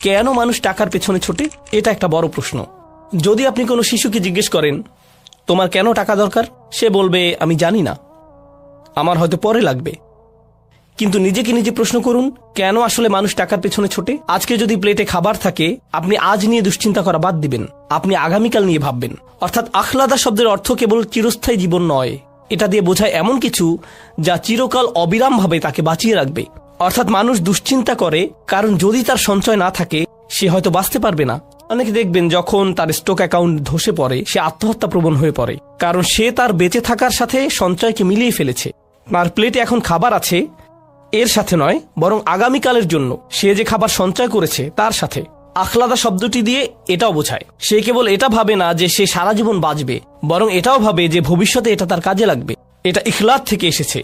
কেন মানুষ টাকার পেছনে ছোটে? এটা একটা বড় প্রশ্ন। যদি আপনি কোনো শিশুকে জিজ্ঞেস করেন তোমার কেন টাকা দরকার, সে বলবে আমি জানি না, আমার হয়তো পরে লাগবে। কিন্তু নিজেকে নিজে প্রশ্ন করুন, কেন আসলে মানুষ টাকার পেছনে ছোটে? আজকে যদি প্লেটে খাবার থাকে, আপনি আজ নিয়ে দুশ্চিন্তা করা বাদ দিবেন, আপনি আগামীকাল নিয়ে ভাববেন। অর্থাৎ আখলাদা শব্দের অর্থ কেবল চিরস্থায়ী জীবন নয়, এটা দিয়ে বোঝায় এমন কিছু যা চিরকাল অবিরামভাবে তাকে বাঁচিয়ে রাখবে। অর্থাৎ মানুষ দুশ্চিন্তা করে কারণ যদি তার সঞ্চয় না থাকে সে হয়তো বাঁচতে পারবে না। অনেকে দেখবেন যখন তার স্টক অ্যাকাউন্ট ধসে পড়ে সে আত্মহত্যা প্রবণ হয়ে পড়ে, কারণ সে তার বেঁচে থাকার সাথে সঞ্চয়কে মিলিয়ে ফেলেছে। তার প্লেটে এখন খাবার আছে এর সাথে নয়, বরং আগামীকালের জন্য সে যে খাবার সঞ্চয় করেছে তার সাথে। আখলাদা শব্দটি দিয়ে এটাও বোঝায় সে কেবল এটা ভাবে না যে সে সারা জীবন বাঁচবে, বরং এটাও ভাবে যে ভবিষ্যতে এটা তার কাজে লাগবে। এটা ইখলাদ থেকে এসেছে,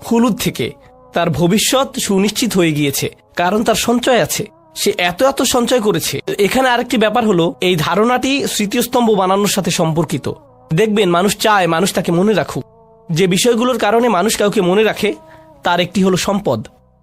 খুলুদ থেকে। তার ভবিষ্যৎ সুনিশ্চিত হয়ে গিয়েছে কারণ তার সঞ্চয় আছে, সে এত এত সঞ্চয় করেছে। এখানে আরেকটি ব্যাপার হলো, এই ধারণাটি স্মৃতিস্তম্ভ বানানোর সাথে সম্পর্কিত। দেখবেন মানুষ চায় মানুষ তাকে মনে রাখুক। যে বিষয়গুলোর কারণে মানুষ কাউকে মনে রাখে তার একটি হলো সম্পদ।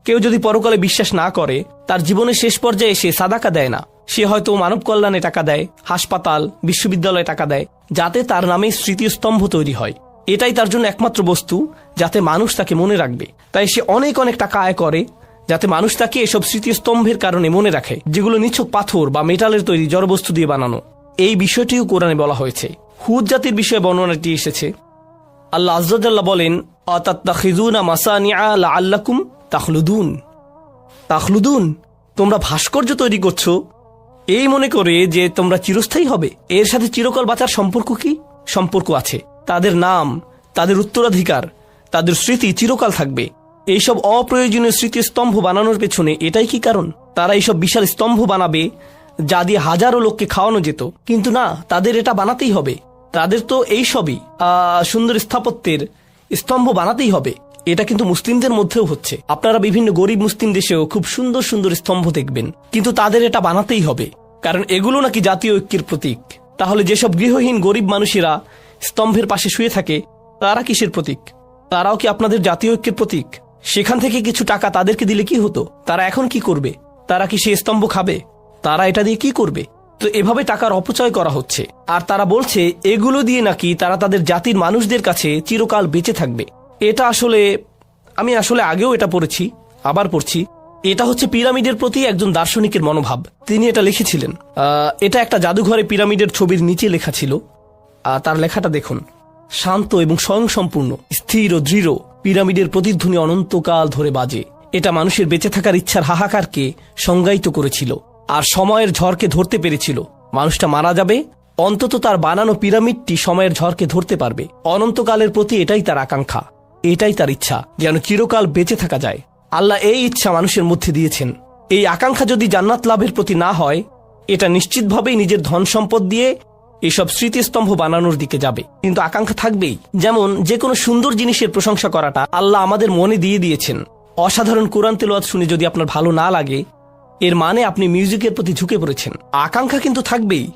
কেউ যদি পরকালে বিশ্বাস না করে, তার জীবনের শেষ পর্যায়ে সে সাদাকা দেয় না, সে হয়তো মানব কল্যাণে টাকা দেয়, হাসপাতাল বিশ্ববিদ্যালয়ে টাকা দেয়, যাতে তার নামে স্মৃতিস্তম্ভ তৈরি হয়। এটাই তার জন্য একমাত্র বস্তু যাতে মানুষ তাকে মনে রাখবে। তাই সে অনেক অনেক টাকা আয় করে যাতে মানুষ তাকে এসব স্মৃতিস্তম্ভের কারণে মনে রাখে, যেগুলো নিছক পাথর বা মেটালের তৈরি জড়বস্তু দিয়ে বানানো। এই বিষয়টিও কোরআনে বলা হয়েছে। হুদ জাতির বিষয়ে বর্ণনাটি এসেছে। আল্লাহ আযজা ওয়াজাল্লা বলেন, আতাত্তাখিযুনা মাসানিআ লাআল্লাকুম তাখলুদুন। তাখলুদুন, তোমরা ভাস্কর্য তৈরি করছো এই মনে করে যে তোমরা চিরস্থায়ী হবে। এর সাথে চিরকাল বাঁচার সম্পর্ক কি? সম্পর্ক আছে। তাদের নাম, তাদের উত্তরাধিকার, তাদের স্মৃতি চিরকাল থাকবে। এইসব অপ্রয়োজনীয় স্মৃতিস্তম্ভ বানানোর পেছনে এটাই কি কারণ? তারা এইসব বিশাল স্তম্ভ বানাবে যা দিয়ে হাজারো লোককে খাওয়ানো যেত, কিন্তু না, তাদের এটা বানাতেই হবে। তাদের তো এই সবই সুন্দর স্থাপত্যের স্তম্ভ বানাতেই হবে। এটা কিন্তু মুসলিমদের মধ্যেও হচ্ছে। আপনারা বিভিন্ন গরিব মুসলিম দেশেও খুব সুন্দর সুন্দর স্তম্ভ দেখবেন, কিন্তু তাদের এটা বানাতেই হবে, কারণ এগুলো নাকি জাতীয় ঐক্যের প্রতীক। তাহলে যেসব গৃহহীন গরিব মানুষেরা স্তম্ভের পাশে শুয়ে থাকে তারা কিসের প্রতীক? তারাও কি আপনাদের জাতীয় ঐক্যের প্রতীক? সেখান থেকে কিছু টাকা তাদেরকে দিলে কি হতো? তারা এখন কি করবে? তারা কি সে স্তম্ভ খাবে? তারা এটা দিয়ে কি করবে? তো এভাবে টাকার অপচয় করা হচ্ছে। আর তারা বলছে এগুলো দিয়ে নাকি তারা তাদের জাতির মানুষদের কাছে চিরকাল বেঁচে থাকবে। এটা আসলে আমি আগেও এটা পড়েছি, আবার পড়ছি। এটা হচ্ছে পিরামিডের প্রতি একজন দার্শনিকের মনোভাব। তিনি এটা লিখেছিলেন। এটা একটা জাদুঘরে পিরামিডের ছবির নিচে লেখা ছিল। তার লেখাটা দেখুন, শান্ত এবং স্বয়ংসম্পূর্ণ, স্থির ও দৃঢ় পিরামিডের প্রতিধ্বনি অনন্তকাল ধরে বাজে। এটা মানুষের বেঁচে থাকার ইচ্ছার হাহাকারকে সংজ্ঞায়িত করেছিল আর সময়ের ঝড়কে ধরতে পেরেছিল। মানুষটা মারা যাবে, অন্তত তার বানানো পিরামিডটি সময়ের ঝড়কে ধরতে পারবে। অনন্তকালের প্রতি এটাই তার আকাঙ্ক্ষা, এটাই তার ইচ্ছা, যেন চিরকাল বেঁচে থাকা যায়। আল্লাহ এই ইচ্ছা মানুষের মধ্যে দিয়েছেন। এই আকাঙ্ক্ষা যদি জান্নাত লাভের প্রতি না হয়, এটা নিশ্চিতভাবেই নিজের ধন সম্পদ দিয়ে এইসব স্মৃতিস্তম্ভ বানানোর দিকে যাবে। কিন্তু আকাঙ্ক্ষা থাকবেই। যেমন যে কোনো সুন্দর জিনিসের প্রশংসা করাটা আল্লাহ আমাদের মনে দিয়ে দিয়েছেন। অসাধারণ কোরআন তেলাওয়াত শুনে যদি আপনার ভালো না লাগে, এর মানে আপনি মিউজিকের প্রতি ঝুঁকে পড়েছেন। আকাঙ্ক্ষা কিন্তু থাকবেই,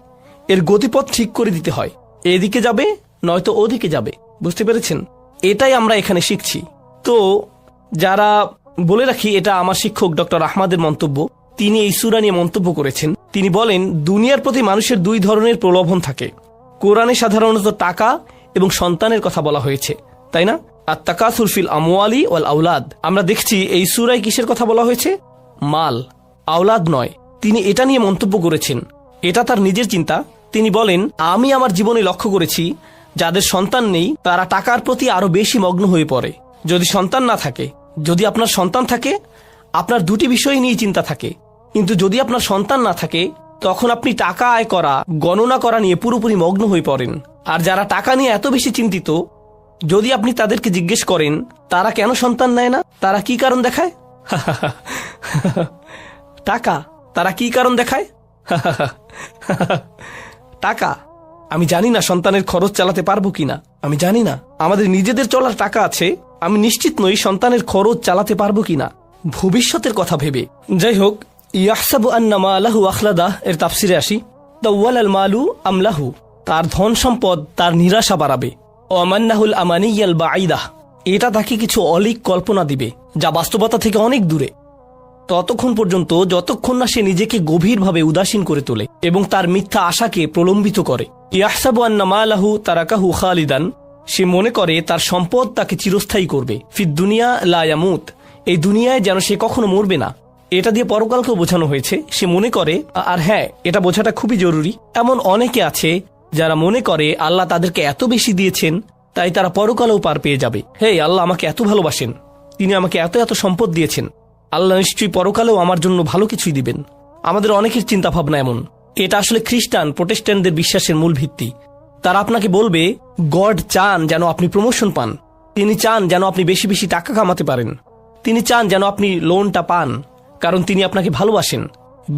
এর গতিপথ ঠিক করে দিতে হয়। এদিকে যাবে নয়তো ওদিকে যাবে। বুঝতে পেরেছেন? এটাই আমরা এখানে শিখছি। তো যারা, বলে রাখি, এটা আমার শিক্ষক ডক্টর আহমদের মন্তব্য। তিনি এই সূরা নিয়ে মন্তব্য করেছেন। তিনি বলেন, দুনিয়ার প্রতি মানুষের দুই ধরনের প্রলোভন থাকে। কোরআনে সাধারণত টাকা এবং সন্তানের কথা বলা হয়েছে, তাই না? আত-তাকাসুর ফিল আমওয়ালি ওয়াল আওলাদ। আমরা দেখছি এই সূরায় কিসের কথা বলা হয়েছে? মাল, আওলাদ নয়। তিনি এটা নিয়ে মন্তব্য করেছেন, এটা তার নিজের চিন্তা। তিনি বলেন, আমি আমার জীবনে লক্ষ্য করেছি যাদের সন্তান নেই তারা টাকার প্রতি আরো বেশি মগ্ন হয়ে পড়ে। যদি সন্তান না থাকে, যদি আপনার সন্তান থাকে আপনার দুটি বিষয় নিয়ে চিন্তা থাকে, কিন্তু যদি আপনার সন্তান না থাকে তখন আপনি টাকা আয় করা, গণনা করা নিয়ে পুরোপুরি মগ্ন হয়ে পড়েন। আর যারা টাকা নিয়ে এত বেশি চিন্তিত, যদি আপনি তাদেরকে জিজ্ঞেস করেন তারা কেন সন্তান নেয় না, তারা কি কারণ দেখায়? টাকা। তারা কি কারণ দেখায়? টাকা। আমি জানি না সন্তানের খরচ চালাতে পারবো কিনা, আমি জানি না। আমাদের নিজেদের চলার টাকা আছে, আমি নিশ্চিত নই সন্তানের খরচ চালাতে পারবো কিনা, ভবিষ্যতের কথা ভেবে। যাই হোক, ইয়াহসাবু আন্না মালাহু আখলাদা এর তাফসিরে আসি। তাওয়ালাল মালু আমলাহু, তার ধন সম্পদ তার নিরাশা বাড়াবে। ওয়ামান্নাহুল আমানিয়াল বাঈদা, এটা তাকে কিছু অলিক কল্পনা দিবে যা বাস্তবতা থেকে অনেক দূরে। ততক্ষণ পর্যন্ত যতক্ষণ না সে নিজেকে গভীরভাবে উদাসীন করে তোলে এবং তার মিথ্যা আশাকে প্রলম্বিত করে। ইয়াহসাবু আন্না মালাহু তারাকাহু খালিদান, সে মনে করে তার সম্পদ তাকে চিরস্থায়ী করবে। ফিদ দুনিয়া লা ইয়ামুত, এই দুনিয়ায় যেন সে কখনো মরবে না। এটা দিয়ে পরকালকেও বোঝানো হয়েছে। সে মনে করে, আর হ্যাঁ, এটা বোঝাটা খুবই জরুরি, এমন অনেকে আছে যারা মনে করে আল্লাহ তাদেরকে এত বেশি দিয়েছেন তাই তারা পরকালেও পার পেয়ে যাবে। হে, আল্লাহ আমাকে এত ভালোবাসেন, তিনি আমাকে এত এত সম্পদ দিয়েছেন, আল্লাহ নিশ্চয়ই পরকালেও আমার জন্য ভালো কিছুই দিবেন। আমাদের অনেকের চিন্তা ভাবনা এমন। এটা আসলে খ্রিস্টান প্রোটেস্ট্যান্টদের বিশ্বাসের মূল ভিত্তি। তারা আপনাকে বলবে গড চান যেন আপনি প্রমোশন পান, তিনি চান যেন আপনি বেশি বেশি টাকা কামাতে পারেন, তিনি চান যেন আপনি লোনটা পান, কারণ তিনি আপনাকে ভালোবাসেন।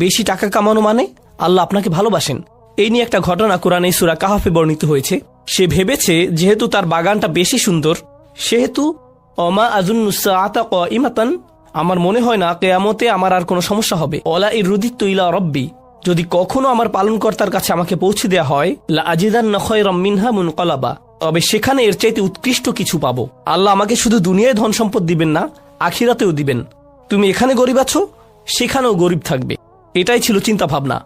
বেশি টাকা কামানো মানে আল্লাহ আপনাকে ভালোবাসেন। এই নিয়ে একটা ঘটনা কোরআনে সূরা কাহফে বর্ণিত হয়েছে। সে ভেবেছে যেহেতু তার বাগানটা বেশি সুন্দর, সেহেতু অমা আযুন্নুস সাআতা কাইমাতান, আমার মনে হয় না কিয়ামতে আমার আর কোনো সমস্যা হবে। ওয়ালা ইরুদিতু ইলা রাব্বি, যদি কখনো আমার পালনকর্তার কাছে আমাকে পৌঁছে দেওয়া হয়, লা আজিদান্না খায়রাম মিনহা মুনকালাবা, তবে সেখানে এর চাইতে উৎকৃষ্ট কিছু পাবো। আল্লাহ আমাকে শুধু দুনিয়ায় ধন সম্পদ দিবেন না, আখিরাতেও দিবেন। তুমি এখানে গরিব আছো, সেখানেও গরিব থাকবে। এটাই ছিল চিন্তা ভাবনা।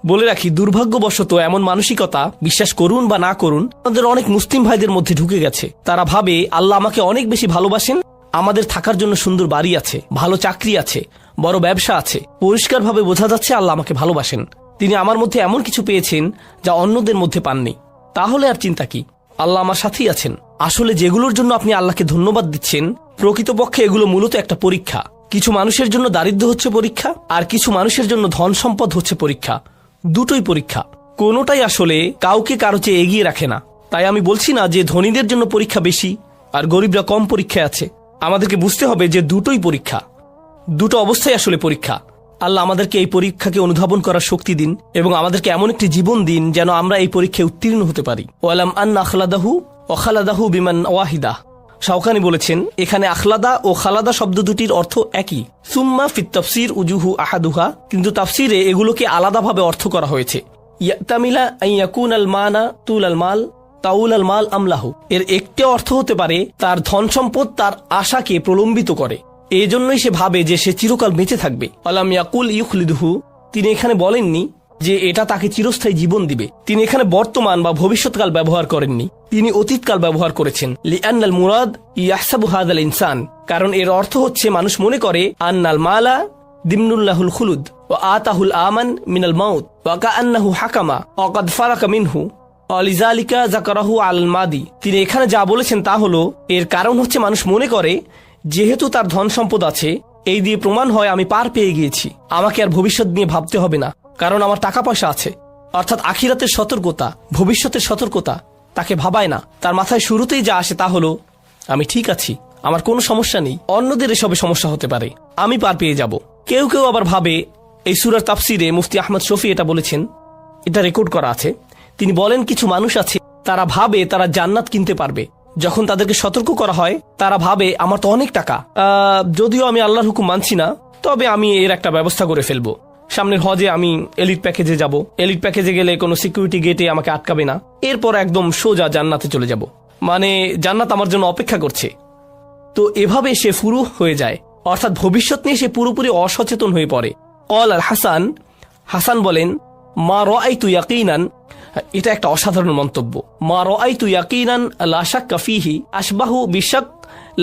বলে রাখি, দুর্ভাগ্যবশত এমন মানসিকতা, বিশ্বাস করুন বা না করুন, আমাদের অনেক মুসলিম ভাইদের মধ্যে ঢুকে গেছে। তারা ভাবে আল্লাহ আমাকে অনেক বেশি ভালোবাসেন, আমাদের থাকার জন্য সুন্দর বাড়ি আছে, ভালো চাকরি আছে, বড় ব্যবসা আছে, পরিষ্কারভাবে বোঝা যাচ্ছে আল্লাহ আমাকে ভালোবাসেন, তিনি আমার মধ্যে এমন কিছু পেয়েছেন যা অন্যদের মধ্যে পাননি। তাহলে আর চিন্তা কি, আল্লাহ আমার সাথেই আছেন। আসলে যেগুলোর জন্য আপনি আল্লাহকে ধন্যবাদ দিচ্ছেন, প্রকৃতপক্ষে এগুলো মূলত একটা পরীক্ষা। কিছু মানুষের জন্য দারিদ্র্য হচ্ছে পরীক্ষা, আর কিছু মানুষের জন্য ধন সম্পদ হচ্ছে পরীক্ষা। দুটোই পরীক্ষা, কোনোটাই আসলে কাউকে কারো চেয়ে এগিয়ে রাখে না। তাই আমি বলছি না যে ধনীদের জন্য পরীক্ষা বেশি আর গরিবরা কম পরীক্ষায় আছে। আমাদেরকে বুঝতে হবে যে দুটোই পরীক্ষা, দুটো অবস্থায় আসলে পরীক্ষা। আল্লাহ আমাদেরকে এই পরীক্ষাকে অনুধাবন করার শক্তি দিন এবং আমাদেরকে এমন একটি জীবন দিন যেন আমরা এই পরীক্ষায় উত্তীর্ণ হতে পারি। ওয়ালাম আন্না আখলাদাহু ও খালাদাহু বিমান ওয়াহিদা, শাওকানি বলেছেন এখানে আখলাদা ও খালাদা শব্দ দুটির অর্থ একই। সুম্মা ফিত তাফসির উজুহু আহাদুহা, কিন্তু তাফসিরে এগুলোকে আলাদাভাবে অর্থ করা হয়েছে। ইয়াতামিলা আন ইয়াকুন আল মানা তুল আল মাল তাউল আল মাল আমলাহু, এর একটি অর্থ হতে পারে তার ধন সম্পদ তার আশাকে প্রলম্বিত করে, এই জন্যই সে ভাবে যে সে চিরকাল বেঁচে থাকবে। আলাম ইয়াকুল ইউখলিদুহু, তিনি এখানে বলেননি যে এটা তাকে চিরস্থায়ী জীবন দিবে। তিনি এখানে বর্তমান বা ভবিষ্যৎকাল ব্যবহার করেননি, তিনি অতীতকাল ব্যবহার করেছেন। লিআন্নাল মুরাদ ইয়াহসাবু হাযাল ইনসান, কারণ এর অর্থ হচ্ছে মানুষ মনে করে আন্নাল মালা দিমনুল্লাহুল খুলুদ ওয়া আতাহুল আমান মিনাল মাউত ওয়া কাআন্নাহু হাকামা ওয়া ক্বাদ ফারাকা মিনহু লিযালিকা যাকারাহু আল মাদি। তিনি এখানে যা বলেছেন তা হলো, এর কারণ হচ্ছে মানুষ মনে করে যেহেতু তার ধন সম্পদ আছে, এই দিয়ে প্রমাণ হয় আমি পার পেয়ে গিয়েছি, আমাকে আর ভবিষ্যৎ নিয়ে ভাবতে হবে না, কারণ আমার টাকা পয়সা আছে। অর্থাৎ আখিরাতের সতর্কতা, ভবিষ্যতের সতর্কতা তাকে ভাবায় না। তার মাথায় শুরুতেই যা আসে তা হলো আমি ঠিক আছি, আমার কোনো সমস্যা নেই, অন্যদের এসবে সমস্যা হতে পারে, আমি পার পেয়ে যাব। কেউ কেউ আবার ভাবে, এই সূরার তাফসিরে মুফতি আহমদ শফি এটা বলেছেন, এটা রেকর্ড করা আছে। তিনি বলেন কিছু মানুষ আছে তারা ভাবে তারা জান্নাত কিনতে পারবে। যখন তাদেরকে সতর্ক করা হয় তারা ভাবে আমার তো অনেক টাকা, যদিও আমি আল্লাহর হুকুম মানছি না, তবে আমি এর একটা ব্যবস্থা করে ফেলবো। সামনের হজে আমি এলিট প্যাকেজে যাব, এলিট প্যাকেজে গেলে কোনো সিকিউরিটি গেটে আমাকে আটকাবে না, এরপর একদম সোজা জান্নাতে চলে যাব, মানে জান্নাত আমার জন্য অপেক্ষা করছে। তো এভাবে সে ফুরু হয়ে যায়, অর্থাৎ ভবিষ্যৎ নিয়ে সে পুরোপুরি অসচেতন হয়ে পড়ে। কল আল হাসান, হাসান বলেন মা রাআইতু ইয়াকিনান, এটা একটা অসাধারণ মন্তব্য। মা রাআইতু ইয়াকিনান লা শাক্কা ফীহি আশবাহু বিশাক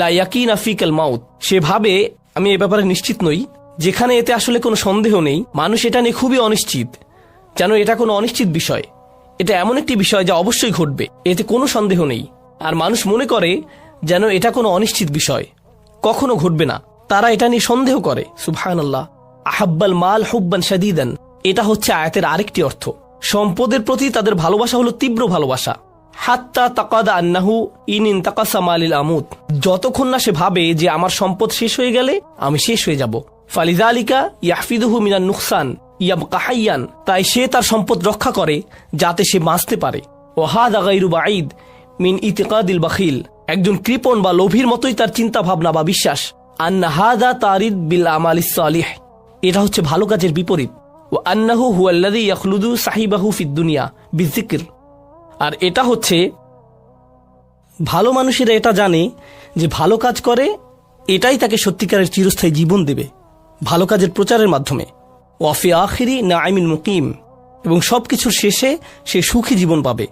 লা ইয়াকিনা ফিকাল মাউত, সে ভাবে আমি এই ব্যাপারে নিশ্চিত নই, যেখানে এতে আসলে কোনো সন্দেহ নেই। মানুষ এটা নিয়ে খুবই অনিশ্চিত, যেন এটা কোনো অনিশ্চিত বিষয়। এটা এমন একটি বিষয় যা অবশ্যই ঘটবে, এতে কোনো সন্দেহ নেই। আর মানুষ মনে করে যেন এটা কোনো অনিশ্চিত বিষয়, কখনো ঘটবে না, তারা এটা নিয়ে সন্দেহ করে। সুবহানাল্লাহ। আহাব্বাল মাল হুব্বান শাদীদান, এটা হচ্ছে আয়াতের আরেকটি অর্থ। সম্পদের প্রতি তাদের ভালোবাসা হলো তীব্র ভালোবাসা। হাত্তা তাকাদা আন্নাহু ইন ইনতাকাসা মালিল আমুত, যতক্ষণ না সে ভাবে যে আমার সম্পদ শেষ হয়ে গেলে আমি শেষ হয়ে যাব। ফালিযালিকা ইয়াহফিদুহু মিনান নুকসান ইয়াবকা হাইয়ান, তাই সে তার সম্পদ রক্ষা করে যাতে সে বাঁচতে পারে। ওয়া হাযা গায়রু বাঈদ মিন ইতিকাদিল বাখিল, একজন কৃপণ বা লোভীর মতোই তার চিন্তা ভাবনা বা বিশ্বাস। আন্না হাযা তারিদ বিল আমালিস সালিহ, এটা হচ্ছে ভালো কাজের বিপরীত। ওয়া আন্নাহু হুয়াল্লাযী ইয়াখলুদু সাহিবাহু ফিদ দুনিয়া বিযিকর, আর এটা হচ্ছে ভালো মানুষেরা এটা জানে যে ভালো কাজ করে এটাই তাকে সত্যিকারের চিরস্থায়ী জীবন দেবে। ভালো কাজের প্রচারের মাধ্যমে, ওয়াফি আখিরি নাইমিন মুকিম, এবং সবকিছুর শেষে সে সুখী জীবন পাবে।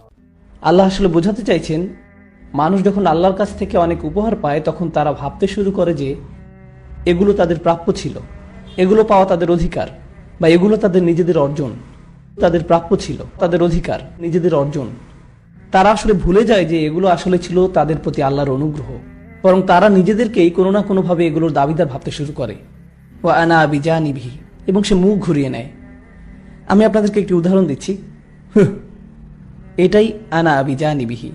আল্লাহ আসলে বোঝাতে চাইছেন, মানুষ যখন আল্লাহর কাছ থেকে অনেক উপহার পায় তখন তারা ভাবতে শুরু করে যে এগুলো তাদের প্রাপ্য ছিল, এগুলো পাওয়া তাদের অধিকার, বা এগুলো তাদের নিজেদের অর্জন। তাদের প্রাপ্য ছিল, তাদের অধিকার, নিজেদের অর্জন। তারা আসলে ভুলে যায় যে এগুলো আসলে ছিল তাদের প্রতি আল্লাহর অনুগ্রহ। বরং তারা নিজেদেরকেই কোনো না কোনোভাবে এগুলোর দাবিদার ভাবতে শুরু করে। ও আনা বিজানিভি, এবং সে মুখ ঘুরিয়ে নেয়। আমি আপনাদেরকে একটি উদাহরণ দিচ্ছি। এটাই আনা বিজানিবিহি।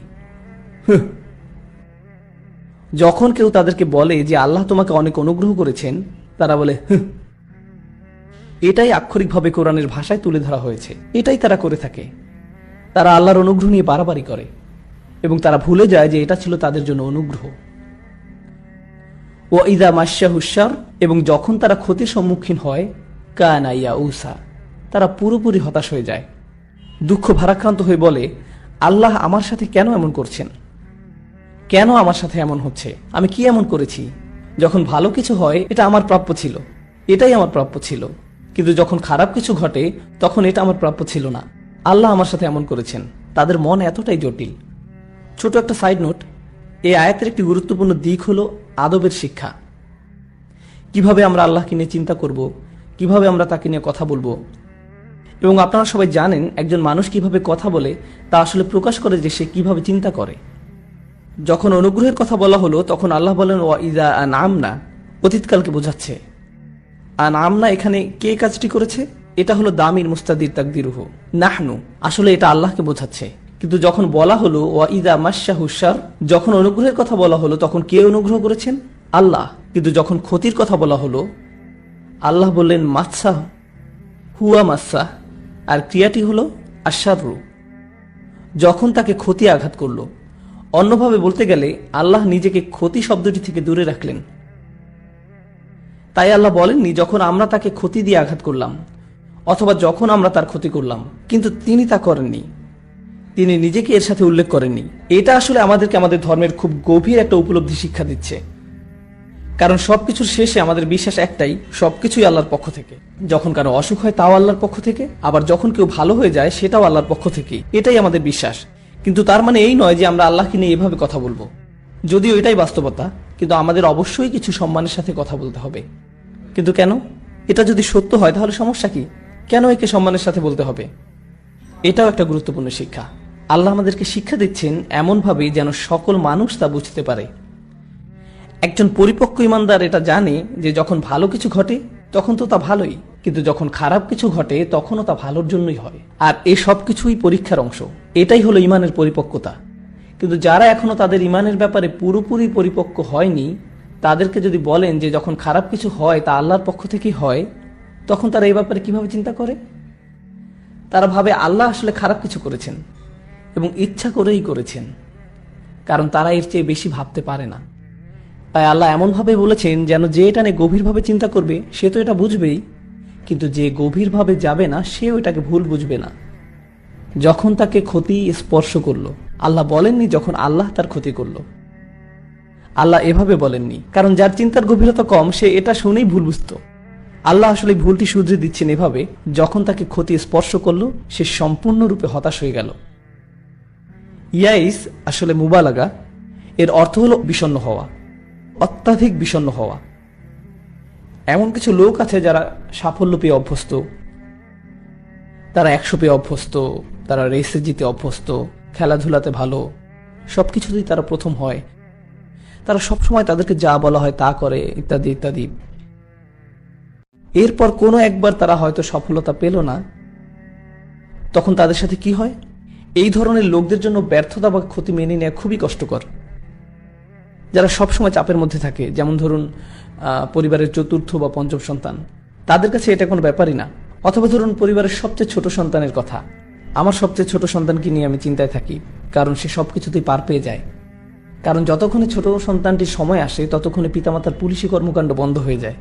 যখন কেউ তাদেরকে বলে যে আল্লাহ তোমাকে অনেক অনুগ্রহ করেছেন, তারা বলে এটাই আক্ষরিকভাবে কোরআনের ভাষায় তুলে ধরা হয়েছে। এটাই তারা করে থাকে। তারা আল্লাহর অনুগ্রহ নিয়ে বাড়াবাড়ি করে এবং তারা ভুলে যায় যে এটা ছিল তাদের জন্য অনুগ্রহ। ও ইদা মাশাহুশার, এবং যখন তারা ক্ষতির সম্মুখীন হয়, কানা ইয়াউসা, তারা পুরোপুরি হতাশ হয়ে যায়, দুঃখ ভারাক্রান্ত হয়ে বলে, আল্লাহ আমার সাথে কেন এমন করছেন? কেন আমার সাথে এমন হচ্ছে? আমি কি এমন করেছি? যখন ভালো কিছু হয় এটা আমার প্রাপ্য ছিল, এটাই আমার প্রাপ্য ছিল, কিন্তু যখন খারাপ কিছু ঘটে তখন এটা আমার প্রাপ্য ছিল না। আল্লাহ আমার সাথে এমন করেছেন। তাদের মন এতটাই জটিল। ছোট একটা সাইড নোট, এই আয়াতের একটি গুরুত্বপূর্ণ দিক হলো আদবের শিক্ষা। কিভাবে আমরা আল্লাহকে নিয়ে চিন্তা করব, কিভাবে আমরা তাকে নিয়ে কথা বলবো। এবং আপনারা সবাই জানেন একজন মানুষ কিভাবে কথা বলে তা আসলে প্রকাশ করে যে সে কিভাবে চিন্তা করে। যখন অনুগ্রহের কথা বলা হলো তখন আল্লাহ বলেন ওয়া ইযা আনআমনা, অতীতকালকে বোঝাচ্ছে। আনআমনা এখানে কে কাজটি করেছে? এটা হলো দামির মুস্তাদির তাকদিরুহু, নাহনু, আসলে এটা আল্লাহকে বোঝাচ্ছে। কিন্তু যখন বলা হলো ওয়া ইযা মাশাহুশার, যখন অনুগ্রহের কথা বলা হলো তখন কে অনুগ্রহ করেছেন? আল্লাহ। কিন্তু যখন ক্ষতির কথা বলা হলো আল্লাহ বললেন মাসা হুয়া মাসা, আর ক্রিয়াটি হলো আশারু, যখন তাকে ক্ষতি আঘাত করলো। অন্যভাবে বলতে গেলে আল্লাহ নিজেকে ক্ষতি শব্দটি থেকে দূরে রাখলেন। তাই আল্লাহ বলেননি যখন আমরা তাকে ক্ষতি দিয়ে আঘাত করলাম অথবা যখন আমরা তার ক্ষতি করলাম, কিন্তু তিনি তা করেননি। তিনি নিজেকে এর সাথে উল্লেখ করেননি। এটা আসলে আমাদেরকে আমাদের ধর্মের খুব গভীর একটা উপলব্ধি শিক্ষা দিচ্ছে। কারণ সবকিছুর শেষে আমাদের বিশ্বাস একটাই, সবকিছুই আল্লাহর পক্ষ থেকে। যখন কারো অসুখ হয় তাও আল্লাহর পক্ষ থেকে, আবার যখন কেউ ভালো হয়ে যায় সেটাও আল্লাহর পক্ষ থেকে। এটাই আমাদের বিশ্বাস। কিন্তু তার মানে এই নয় যে আমরা আল্লাহকে নিয়ে এভাবে কথা বলবো। যদিও এটাই বাস্তবতা, কিন্তু আমাদের অবশ্যই কিছু সম্মানের সাথে কথা বলতে হবে। কিন্তু কেন? এটা যদি সত্য হয় তাহলে সমস্যা কি? কেন একে সম্মানের সাথে বলতে হবে? এটাও একটা গুরুত্বপূর্ণ শিক্ষা। আল্লাহ আমাদেরকে শিক্ষা দিচ্ছেন এমনভাবে যেন সকল মানুষ তা বুঝতে পারে। একজন পরিপক্ক ইমানদার এটা জানে যে যখন ভালো কিছু ঘটে তখন তো তা ভালোই, কিন্তু যখন খারাপ কিছু ঘটে তখনও তা ভালোর জন্যই হয়। আর এই সব কিছুই পরীক্ষার অংশ। এটাই হলো ইমানের পরিপক্কতা। কিন্তু যারা এখনো তাদের ইমানের ব্যাপারে পুরোপুরি পরিপক্ক হয়নি, তাদেরকে যদি বলেন যে যখন খারাপ কিছু হয় তা আল্লাহর পক্ষ থেকেই হয়, তখন তারা এই ব্যাপারে কিভাবে চিন্তা করে? তারা ভাবে আল্লাহ আসলে খারাপ কিছু করেছেন এবং ইচ্ছা করেই করেছেন, কারণ তারা এর চেয়ে বেশি ভাবতে পারে না। তাই আল্লাহ এমনভাবে বলেছেন যেন যে এটা নিয়ে গভীরভাবে চিন্তা করবে সে তো এটা বুঝবেই, কিন্তু যে গভীরভাবে যাবে না সেও এটাকে ভুল বুঝবে না। যখন তাকে ক্ষতি স্পর্শ করলো, আল্লাহ বলেননি যখন আল্লাহ তার ক্ষতি করলো। আল্লাহ এভাবে বলেননি, কারণ যার চিন্তার গভীরতা কম সে এটা শুনেই ভুল বুঝতো। আল্লাহ আসলে ভুলটি শুধরে দিচ্ছেন এভাবে, যখন তাকে ক্ষতি স্পর্শ করলো সে সম্পূর্ণরূপে হতাশ হয়ে গেল। ইয়াইস আসলে মুবালাগা, এর অর্থ হলো বিষণ্ণ হওয়া, অত্যাধিক বিষণ্ণ হওয়া। এমন কিছু লোক আছে যারা সাফল্য পেয়ে অভ্যস্ত, তারা 100 পেয়ে অভ্যস্ত, তারা রেসে জিতে অভ্যস্ত, খেলাধুলাতে ভালো, সবকিছুতেই তারা প্রথম হয়, তারা সবসময় তাদেরকে যা বলা হয় তা করে, ইত্যাদি ইত্যাদি। এরপর কোনো একবার তারা হয়তো সফলতা পেল না, তখন তাদের সাথে কি হয়? এই ধরনের লোকদের জন্য ব্যর্থতা বা ক্ষতি মেনে নেওয়া খুবই কষ্টকর। যারা সবসময় চাপের মধ্যে থাকে, যেমন ধরুন পরিবারের চতুর্থ বা পঞ্চম সন্তান, তাদের কাছে এটা কোনো ব্যাপারই না। অথবা ধরুন পরিবারের সবচেয়ে ছোট সন্তানের কথা। আমার সবচেয়ে ছোট সন্তানকে নিয়ে আমি চিন্তায় থাকি, কারণ সে সবকিছুতেই পার পেয়ে যায়। কারণ যতক্ষণে ছোট সন্তানটির সময় আসে ততক্ষণে পিতামাতার পুলিশি কর্মকাণ্ড বন্ধ হয়ে যায়।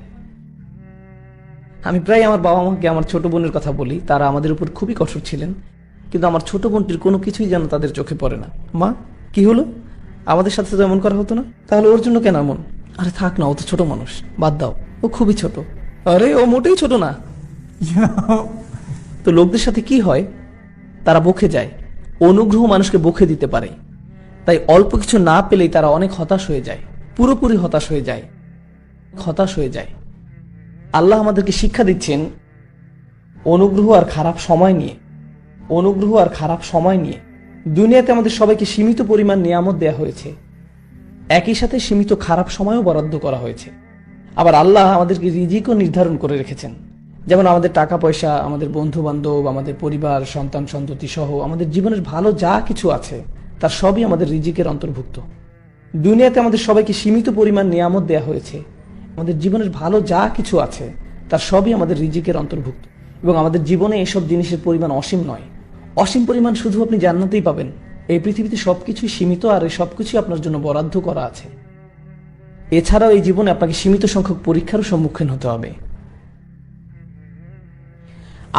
আমি প্রায় আমার বাবা মাকে আমার ছোট বোনের কথা বলি, তারা আমাদের উপর খুবই কঠোর ছিলেন, কিন্তু আমার ছোট বোনটির কোনো কিছুই যেন তাদের চোখে পড়ে না। মা, কি হলো? আমাদের সাথে তো এমন করা হতো না, তাহলে ওর জন্য কেন এমন? আরে থাক না, ও তো ছোট মানুষ, বাদ দাও, ও খুবই ছোট, আরে ও মোটেই ছোট না। তো লোকদের সাথে কি হয়, তারা বকে যায়। অনুগ্রহ মানুষকে বকে দিতে পারে, তাই অল্প কিছু না পেলেই তারা অনেক হতাশ হয়ে যায়, পুরোপুরি হতাশ হয়ে যায়। আল্লাহ আমাদেরকে শিক্ষা দিচ্ছেন অনুগ্রহ আর খারাপ সময় নিয়ে। দুনিয়াতে আমাদের সবাইকে সীমিত পরিমাণ নিয়ামত দেয়া হয়েছে, একই সাথে সীমিত খারাপ সময়ও বরাদ্দ করা হয়েছে। আবার আল্লাহ আমাদেরকে রিজিকও নির্ধারণ করে রেখেছেন। যেমন আমাদের টাকা পয়সা, আমাদের বন্ধু বান্ধব, আমাদের পরিবার, সন্তান সন্ততি সহ আমাদের জীবনের ভালো যা কিছু আছে তার সবই আমাদের রিজিকের অন্তর্ভুক্ত। দুনিয়াতে আমাদের সবাইকে সীমিত পরিমাণ নিয়ামত দেয়া হয়েছে, আমাদের জীবনের ভালো যা কিছু আছে তার সবই আমাদের রিজিকের অন্তর্ভুক্ত। এবং আমাদের জীবনে এসব জিনিসের পরিমাণ অসীম নয়, অসীম পরিমাণ শুধু আপনি জান্নাতেই পাবেন। এই পৃথিবীতে সবকিছুই সীমিত, আর এই সবকিছুই আপনার জন্য বরাদ্দ করা আছে। এছাড়াও এই জীবনে আপনাকে সীমিত সংখ্যক পরীক্ষারও সম্মুখীন হতে হবে।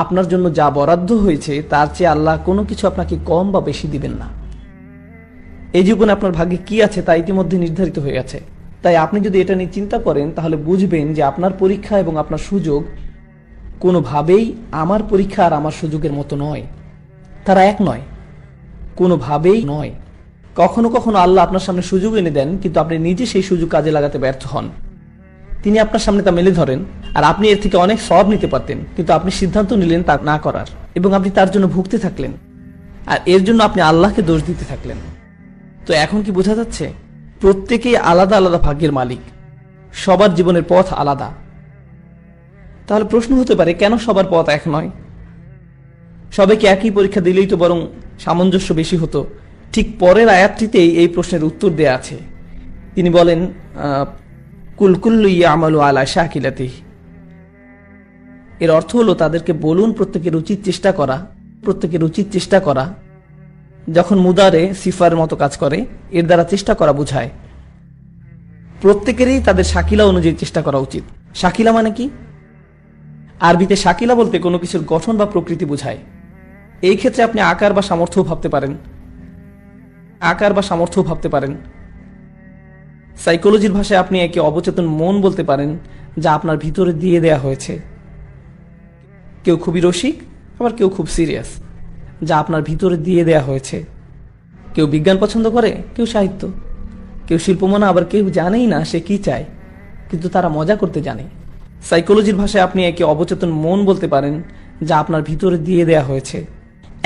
আপনার জন্য যা বরাদ্দ হয়েছে তার চেয়ে আল্লাহ কোনো কিছু আপনাকে কম বা বেশি দিবেন না। এই জীবনে আপনার ভাগ্যে কি আছে তা ইতিমধ্যে নির্ধারিত হয়ে গেছে। তাই আপনি যদি এটা নিয়ে চিন্তা করেন তাহলে বুঝবেন যে আপনার পরীক্ষা এবং আপনার সুযোগ কোনোভাবেই আমার পরীক্ষা আর আমার সুযোগের মতো নয়, তারা এক নয়, কোনোভাবেই নয়। কখনো কখনো আল্লাহ আপনার সামনে সুযোগ এনে দেন, কিন্তু আপনি নিজে সেই সুযোগ কাজে লাগাতে ব্যর্থ হন। তিনি আপনার সামনে তা মেলে ধরেন, আর আপনি এর থেকে অনেক সওয়াব নিতে পারতেন, কিন্তু আপনি সিদ্ধান্ত নিলেন তা না করার, এবং আপনি তার জন্য ভুগতে থাকলেন, আর এর জন্য আপনি আল্লাহকে দোষ দিতে থাকলেন। তো এখন কি বোঝা যাচ্ছে? প্রত্যেকেই আলাদা আলাদা ভাগ্যের মালিক, সবার জীবনের পথ আলাদা। তাহলে প্রশ্ন হতে পারে, কেন সবার পথ এক নয়? সবাইকে একই পরীক্ষা দিলেই তো বরং সামঞ্জস্য বেশি হতো। ঠিক পরের আয়াতটিতেই এই প্রশ্নের উত্তর দেয়া আছে। তিনি বলেন, কুলকুল্লু ইয়ামালু আলা শাকিলাতিহি। এর অর্থ হলো তাদেরকে বলুন প্রত্যেকের উচিত চেষ্টা করা। যখন মুদারে সিফার মতো কাজ করে, এর দ্বারা চেষ্টা করা বোঝায়। প্রত্যেকেরই তাদের শাকিলা অনুযায়ী চেষ্টা করা উচিত। শাকিলা মানে কি? আরবিতে শাকিলা বলতে কোনো কিছুর গঠন বা প্রকৃতি বোঝায়। এই ক্ষেত্রে আপনি আকার বা সামর্থ্য ভাবতে পারেন। সাইকোলজির ভাষায় আপনি একে অবচেতন মন বলতে পারেন, যা আপনার ভিতরে দিয়ে দেয়া হয়েছে। কেউ খুবই রসিক, আবার কেউ খুব সিরিয়াস, যা আপনার ভিতরে দিয়ে দেয়া হয়েছে। কেউ বিজ্ঞান পছন্দ করে, কেউ সাহিত্য, কেউ শিল্পমনা, আবার কেউ জানেই না সে কি চায়, কিন্তু তারা মজা করতে জানে। সাইকোলজির ভাষায় আপনি একে অবচেতন মন বলতে পারেন, যা আপনার ভিতরে দিয়ে দেয়া হয়েছে।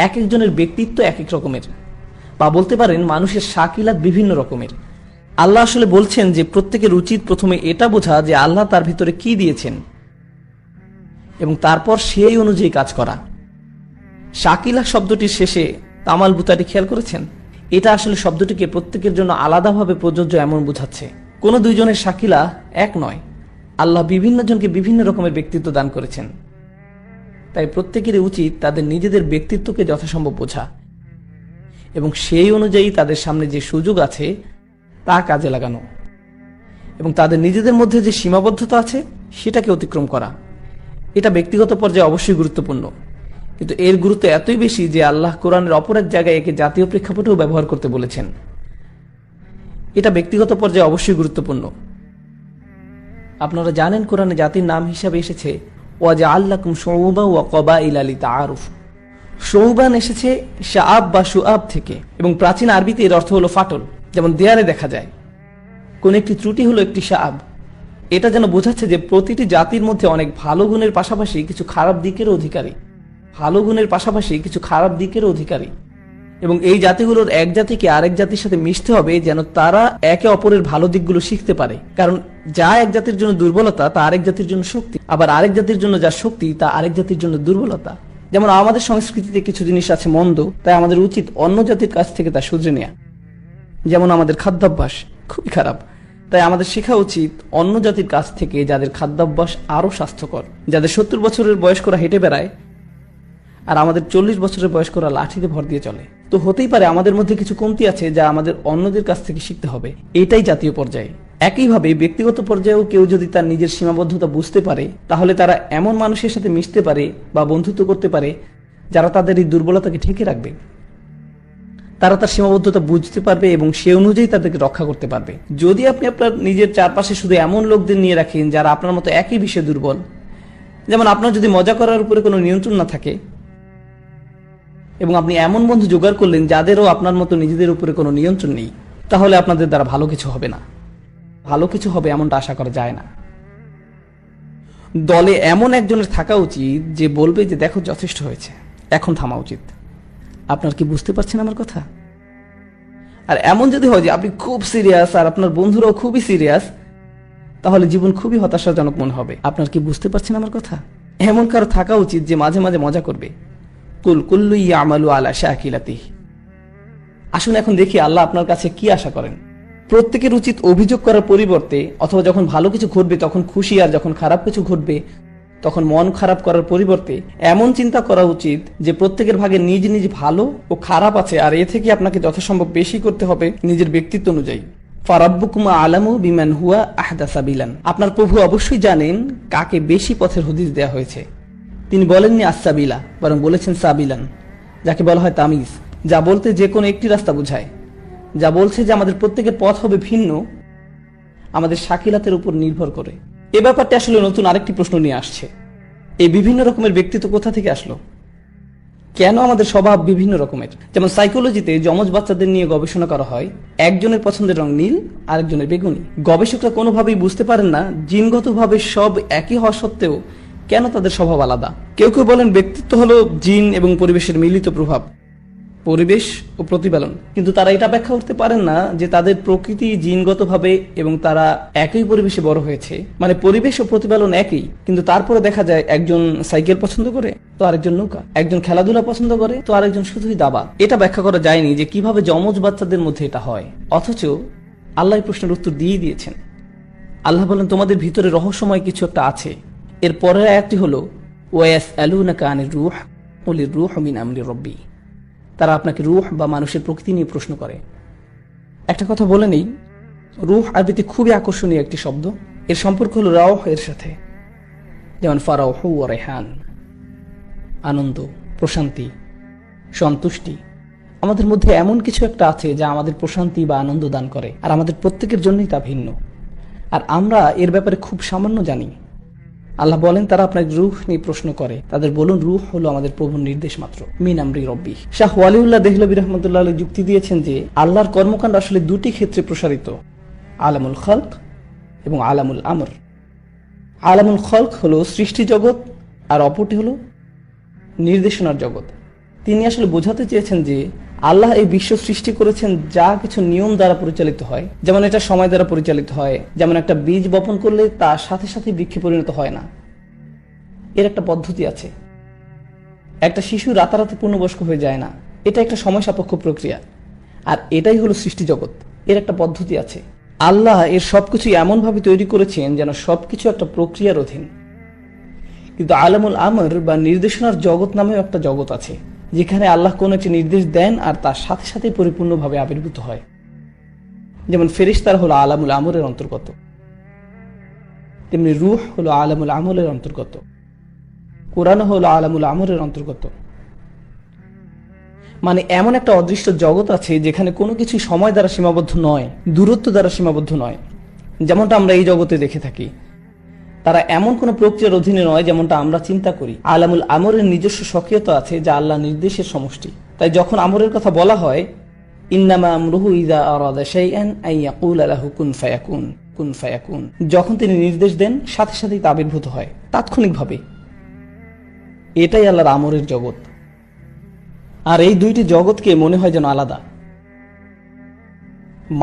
এক একজনের ব্যক্তিত্ব এক এক রকমের, বা বলতে পারেন মানুষের শাকিলাত বিভিন্ন রকমের। আল্লাহ আসলে বলছেন যে প্রত্যেকের উচিত প্রথমে এটা বোঝা যে আল্লাহ তার ভিতরে কি দিয়েছেন, এবং তারপর সেই অনুযায়ী কাজ করা। শাকিলা শব্দটির শেষে তামাল বুতাটি খেয়াল করেছেন? এটা আসলে শব্দটিকে প্রত্যেকের জন্য আলাদাভাবে প্রযোজ্য এমন বোঝাচ্ছে। কোনো দুইজনের শাকিলা এক নয়। আল্লাহ বিভিন্ন জনকে বিভিন্ন রকমের ব্যক্তিত্ব দান করেছেন, তাই প্রত্যেকেরই উচিত তাদের নিজেদের ব্যক্তিত্বকে যথাসম্ভব বোঝা, এবং সেই অনুযায়ী তাদের সামনে যে সুযোগ আছে তা কাজে লাগানো, এবং তাদের নিজেদের মধ্যে যে সীমাবদ্ধতা আছে সেটাকে অতিক্রম করা। এটা ব্যক্তিগত পর্যায়ে অবশ্যই গুরুত্বপূর্ণ, কিন্তু এর গুরুত্ব এতই বেশি যে আল্লাহ কোরআনের অপর এক জায়গায় একে জাতীয় প্রেক্ষাপটেও ব্যবহার করতে বলেছেন। এটা ব্যক্তিগত পর্যায়ে অবশ্যই গুরুত্বপূর্ণ। আপনারা জানেন কোরআনে জাতির নাম হিসাবে এসেছে ওয়াজআল্লাকুম শুউবা ওয়া ক্বাবাইলা লিতাআরুফু। শৌবান এসেছে শাআব বা শুআব থেকে, এবং প্রাচীন আরবিতে এর অর্থ হলো ফাটল, যেমন দেয়ালে দেখা যায়। কোন একটি ত্রুটি হলো একটি শাআব। এটা যেন বোঝাচ্ছে যে প্রতিটি জাতির মধ্যে অনেক ভালো গুণের পাশাপাশি কিছু খারাপ দিকেরও অধিকারী, এবং এই জাতিগুলোর এক জাতিকে আরেক জাতির সাথে মিশতে হবে যেন তারা একে অপরের ভালো দিকগুলো শিখতে পারে। কারণ যা এক জাতির জন্য দুর্বলতা তা আরেক জাতির জন্য শক্তি, আবার আরেক জাতির জন্য যা শক্তি তা আরেক জাতির জন্য দুর্বলতা। যেমন আমাদের সংস্কৃতিতে কিছু জিনিস আছে মন্দ, তাই আমাদের উচিত অন্য জাতির কাছ থেকে তা শুধরে নেওয়া। যেমন আমাদের খাদ্যাভ্যাস খুবই খারাপ, তাই আমাদের শেখা উচিত অন্য জাতির কাছ থেকে যাদের খাদ্যাভ্যাস আরো স্বাস্থ্যকর, যাদের 70 বছরের বয়স্করা হেঁটে বেড়ায় আর আমাদের 40 বছরের বয়স্করা লাঠিতে ভর দিয়ে চলে। তো হতেই পারে আমাদের মধ্যে কিছু কমতি আছে যা আমাদের অন্যদের কাছ থেকে শিখতে হবে। এটাই জাতীয় পর্যায়ে। একইভাবে ব্যক্তিগত পর্যায়েও কেউ যদি তার নিজের সীমাবদ্ধতা বুঝতে পারে, তাহলে তারা এমন মানুষের সাথে মিশতে পারে বা বন্ধুত্ব করতে পারে যারা তাদের এই দুর্বলতাকে ঢেকে রাখবে। তারা তার সীমাবদ্ধতা বুঝতে পারবে এবং সে অনুযায়ী তাদেরকে রক্ষা করতে পারবে। যদি আপনি আপনার নিজের চারপাশে শুধু এমন লোকদের নিয়ে রাখেন যারা আপনার মতো একই বিষয়ে দুর্বল, যেমন আপনার যদি মজা করার উপরে কোনো নিয়ন্ত্রণ না থাকে এবং আপনি এমন বন্ধু জোগাড় করলেন যাদেরও আপনার মতো নিজেদের উপরে কোনো নিয়ন্ত্রণ নেই, তাহলে আপনাদের দ্বারা ভালো কিছু হবে না। ভালো কিছু হবে এমনটা আশা করা যায় না। দলে এমন একজনের থাকা উচিত যে বলবে যে দেখো যথেষ্ট হয়েছে, এখন থামা উচিত। আপনার কি বুঝতে পারছেন আমার কথা? আর এমন যদি হয় যে আপনি খুব সিরিয়াস আর আপনার বন্ধুরাও খুবই সিরিয়াস, তাহলে জীবন খুবই হতাশাজনক মনে হবে। আপনার কি বুঝতে পারছেন আমার কথা? এমন কারো থাকা উচিত যে মাঝে মাঝে মজা করবে। কুল কুল্লু ইয়ামালু আলা শাকিলাতিহি। আসুন এখন দেখি আল্লাহ আপনার কাছে কি আশা করেন। প্রত্যেকের উচিত অভিযোগ করার পরিবর্তে, অথবা যখন ভালো কিছু ঘটবে তখন খুশি, আর যখন খারাপ কিছু ঘটবে তখন মন খারাপ করার পরিবর্তে এমন চিন্তা করা উচিত যে প্রত্যেকের ভাগে নিজ নিজ ভালো ও খারাপ আছে, আর এ থেকে আপনাকে যথাসম্ভব বেশি করতে হবে নিজের ব্যক্তিত্ব অনুযায়ী। ফারাব্বুকুম আলামু বিমান হুয়া আহদা সাবিলান। আপনার প্রভু অবশ্যই জানেন কাকে বেশি পথের হদিস দেওয়া হয়েছে। তিনি বলেননি আসসাবিলা, বরং বলেছেন সাবিলান, যাকে বলা হয় তামিজ, যা বলতে যে কোনো একটি রাস্তা বোঝায়, যা বলছে যে আমাদের প্রত্যেকের পথ হবে ভিন্ন আমাদের শাকিলাতের উপর নির্ভর করে। এ ব্যাপারটি আসলে নতুন আরেকটি প্রশ্ন নিয়ে আসছে। এই বিভিন্ন রকমের ব্যক্তিত্ব কোথা থেকে আসলো? কেন আমাদের স্বভাব বিভিন্ন রকমের? যেমন সাইকোলজিতে যমজ বাচ্চাদের নিয়ে গবেষণা করা হয়, একজনের পছন্দের রং নীল, আরেকজনের বেগুনি। গবেষকরা কোনোভাবেই বুঝতে পারেন না জিনগতভাবে সব একই হওয়া সত্ত্বেও কেন তাদের স্বভাব আলাদা। কেউ কেউ বলেন ব্যক্তিত্ব হলো জিন এবং পরিবেশের মিলিত প্রভাব, পরিবেশ ও প্রতিপালন। কিন্তু তারা এটা ব্যাখ্যা করতে পারেন না যে তাদের প্রকৃতি জিনগতভাবে এবং তারা একই পরিবেশে বড় হয়েছে, মানে পরিবেশ ও প্রতিপালন একই, কিন্তু তারপরে দেখা যায় একজন সাইকেল পছন্দ করে তো আরেকজন নৌকা, একজন খেলাধুলা পছন্দ করে তো আরেকজন শুধুই দাবা। এটা ব্যাখ্যা করা যায়নি যে কিভাবে যমজ বাচ্চাদের মধ্যে এটা হয়, অথচ আল্লাহ এই প্রশ্নের উত্তর দিয়ে দিয়েছেন। আল্লাহ বলেন তোমাদের ভিতরে রহস্যময় কিছু একটা আছে। এর পরের আয়াতটি হলো ওয়ায়াসআলুনাকা আনির রূহ কুলির রূহু মিন আমরি রাব্বি। তারা আপনাকে রূহ বা মানুষের প্রকৃতি নিয়ে প্রশ্ন করে। একটা কথা বলে নেই, রূহ আরবিতে খুবই আকর্ষণীয় একটি শব্দ। এর সম্পর্ক হলো রাওহ এর সাথে, যেমন ফারাউহু ওয়া রায়হান, আনন্দ, প্রশান্তি, সন্তুষ্টি। আমাদের মধ্যে এমন কিছু একটা আছে যা আমাদের প্রশান্তি বা আনন্দ দান করে, আর আমাদের প্রত্যেকের জন্যই তা ভিন্ন, আর আমরা এর ব্যাপারে খুব সামান্য জানি। আল্লাহ বলেন তারা আপনার রূহ নিয়ে প্রশ্ন করে, তাদের বলুন রূহ হলো আমাদের প্রভুর নির্দেশ মাত্র, মিন আমরি রব্বি। শাহ ওয়ালিউল্লাহ দেহলভী রহমতুল্লাহ আলাইহি যুক্তি দিয়েছেন যে আল্লাহর কর্মকাণ্ড আসলে দুটি ক্ষেত্রে প্রসারিত, আলামুল খালক এবং আলামুল আমর। আলামুল খালক হলো সৃষ্টি জগৎ, আর অপরটি হলো নির্দেশনার জগৎ। তিনি আসলে বোঝাতে চেয়েছেন যে আল্লাহ এই বিশ্ব সৃষ্টি করেছেন যা কিছু নিয়ম দ্বারা পরিচালিত হয়, যেমন এটা সময় দ্বারা পরিচালিত হয়। যেমন একটা বীজ বপন করলে তার সাথে সাথে বৃক্ষে পরিণত হয় না, এর একটা পদ্ধতি আছে। একটা শিশু রাতারাতি পূর্ণবয়স্ক হয়ে যায় না, এটা একটা সময় সাপেক্ষ প্রক্রিয়া। আর এটাই হলো সৃষ্টি জগৎ, এর একটা পদ্ধতি আছে। আল্লাহ এর সবকিছু এমনভাবে তৈরি করেছেন যেন সবকিছু একটা প্রক্রিয়ার অধীন। কিন্তু আলামুল আমর বা নির্দেশনার জগৎ নামেও একটা জগৎ আছে, যেখানে আল্লাহ কোন একটি নির্দেশ দেন আর তার সাথে সাথে পরিপূর্ণভাবে আবির্ভূত হয়। যেমন ফেরেশতারা হলো আলামুল আমরের অন্তর্গত, তেমনি রূহ হলো আলামুল আমলের অন্তর্গত, কোরআন হলো আলামুল আমরের অন্তর্গত। মানে এমন একটা অদৃশ্য জগৎ আছে যেখানে কোনো কিছু সময় দ্বারা সীমাবদ্ধ নয়, দূরত্ব দ্বারা সীমাবদ্ধ নয়, যেমনটা আমরা এই জগতে দেখে থাকি। তারা এমন কোন প্রক্রিয়ার অধীনে নয় যেমনটা আমরা চিন্তা করি। আলামুল আমরের নিজস্ব সক্রিয়তা আছে যা আল্লাহ নির্দেশের সমষ্টি। তাই যখন আমরের কথা বলা হয়, ইন্নামা আমরুহু ইযা আরাদা শাইআন আন ইয়াকুলা লাহু কুন ফায়াকুন, কুন ফায়াকুন। যখন তিনি নির্দেশ দেন সাথে সাথেই তা আবির্ভূত হয় তাৎক্ষণিকভাবে। এটাই আল্লাহর আমরের জগৎ। আর এই দুইটি জগৎকে মনে হয় যেন আলাদা।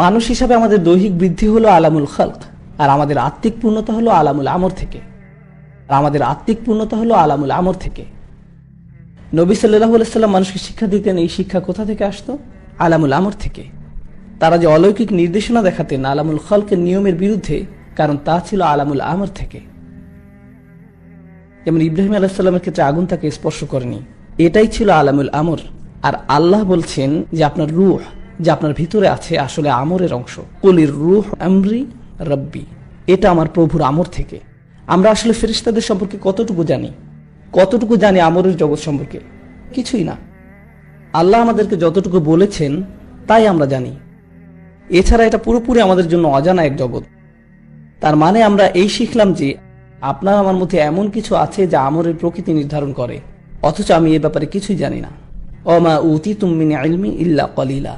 মানুষ হিসাবে আমাদের দৈহিক বৃদ্ধি হলো আলামুল খালক, আর আমাদের আত্মিক পূর্ণতা হলো আলামুল আমর থেকে। নবী সাল্লাল্লাহু আলাইহি সাল্লাম মানুষকে শিক্ষা দিতেন, এই শিক্ষা কোথা থেকে আসতো? আলামুল আমর থেকে। তারা যে অলৌকিক নির্দেশনা দেখাতেন আলামুল খালকের নিয়মের বিরুদ্ধে, কারণ তা ছিল আলামুল আমর থেকে। যেমন ইব্রাহিম আলাইহিস সালামের ক্ষেত্রে আগুন তাকে স্পর্শ করেনি, এটাই ছিল আলামুল আমর। আর আল্লাহ বলছেন যে আপনার রূহ, যা আপনার ভিতরে আছে, আসলে আমরের অংশ। কুলির রূহ আমরি রব্বি, এটা আমার প্রভুর আমর থেকে। আমরা আসলে ফেরেশতাদের সম্পর্কে কতটুকু জানি আমরের জগৎ সম্পর্কে? কিছুই না। আল্লাহ আমাদেরকে যতটুকু বলেছেন তাই আমরা জানি, এছাড়া এটা পুরোপুরি আমাদের জন্য অজানা এক জগৎ। তার মানে আমরা এই শিখলাম যে আপনার আমার মধ্যে এমন কিছু আছে যা আমলের প্রকৃতি নির্ধারণ করে, অথচ আমি এ ব্যাপারে কিছুই জানি না। ওমা উতিতুম মিন ইলমি ইল্লা কলিলা।